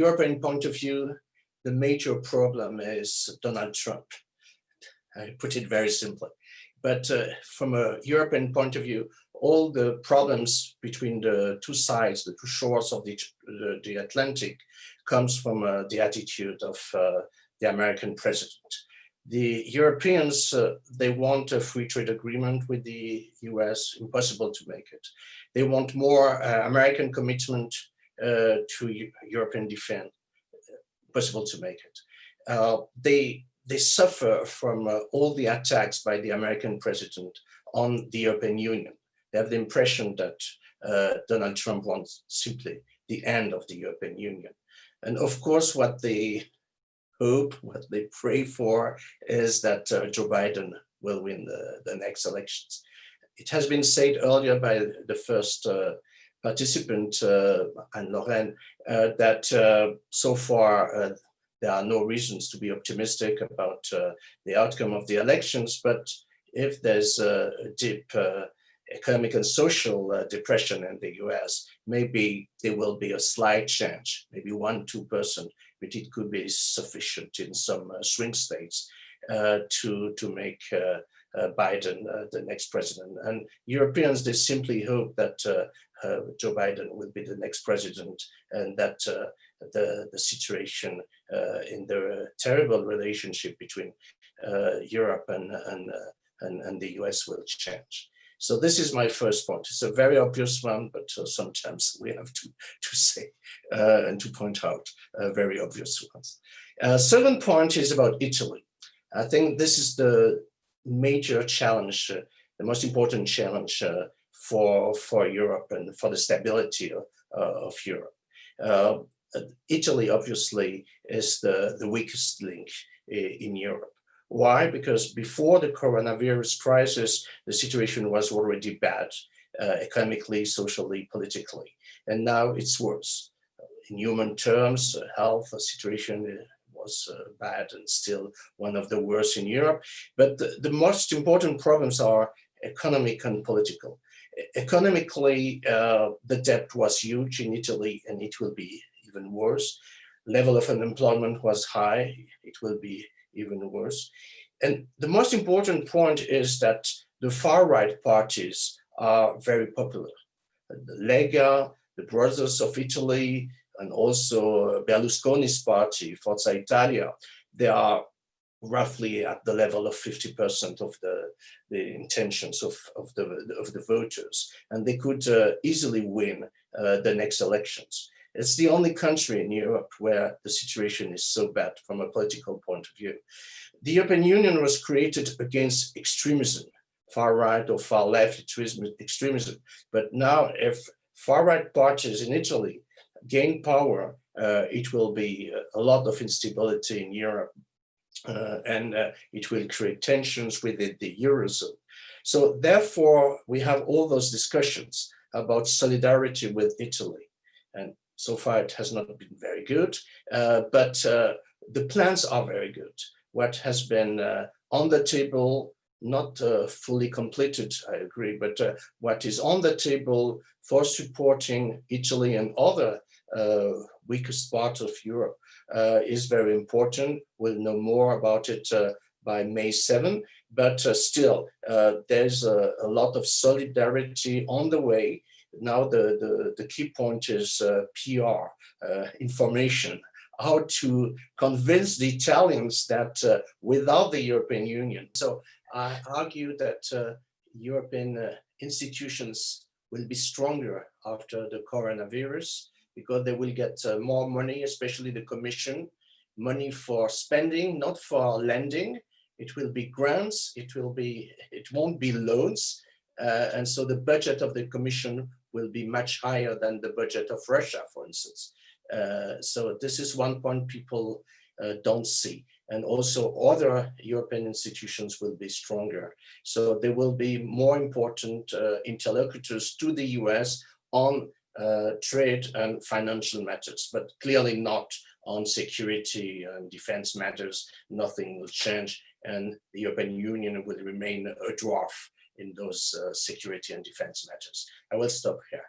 European point of view, the major problem is Donald Trump. I put it very simply. But from a European point of view, all the problems between the two sides, the two shores of the Atlantic, comes from the attitude of the American president. The Europeans, they want a free trade agreement with the US, impossible to make it. They want more American commitment to European defense, possible to make it. They suffer from all the attacks by the American president on the European Union. They have the impression that Donald Trump wants simply the end of the European Union. And of course, what they hope, what they pray for is that Joe Biden will win the next elections. It has been said earlier by the first participant, Anne-Lorraine, that so far there are no reasons to be optimistic about the outcome of the elections, but if there's a deep economic and social depression in the US, maybe there will be a slight change, maybe 1-2%, but it could be sufficient in some swing states to make Biden the next president. And Europeans, they simply hope that Joe Biden will be the next president, and that the situation in the terrible relationship between Europe and the US will change. So this is my first point. It's a very obvious one, but sometimes we have to say and to point out very obvious ones. Second point is about Italy. I think this is the major challenge, the most important challenge for Europe and for the stability of Europe. Italy obviously is the weakest link in Europe. Why? Because before the coronavirus crisis, the situation was already bad, economically, socially, politically, and now it's worse. In human terms, health situation was bad and still one of the worst in Europe. But the most important problems are economic and political. Economically, the debt was huge in Italy, and it will be even worse. Level of unemployment was high, it will be even worse. And the most important point is that the far-right parties are very popular. The Lega, the Brothers of Italy, and also Berlusconi's party, Forza Italia, they are roughly at the level of 50% of the intentions of the voters. And they could easily win the next elections. It's the only country in Europe where the situation is so bad from a political point of view. The European Union was created against extremism, far right or far left extremism. But now if far right parties in Italy gain power, it will be a lot of instability in Europe. And it will create tensions within the Eurozone. So therefore, we have all those discussions about solidarity with Italy. And so far, it has not been very good, but the plans are very good. What has been on the table, not fully completed, I agree, but what is on the table for supporting Italy and other weakest parts of Europe is very important. We'll know more about it by May 7, but still, there's a lot of solidarity on the way. Now the key point is PR, information, how to convince the Italians that without the European Union. So I argue that European institutions will be stronger after the coronavirus, because they will get more money, especially the Commission, money for spending, not for lending. It will be grants, it won't be loans. And so the budget of the Commission will be much higher than the budget of Russia, for instance. So this is one point people don't see. And also other European institutions will be stronger. So there will be more important interlocutors to the US on trade and financial matters, but clearly not on security and defense matters. Nothing will change, and the European Union will remain a dwarf in those security and defense matters. I will stop here.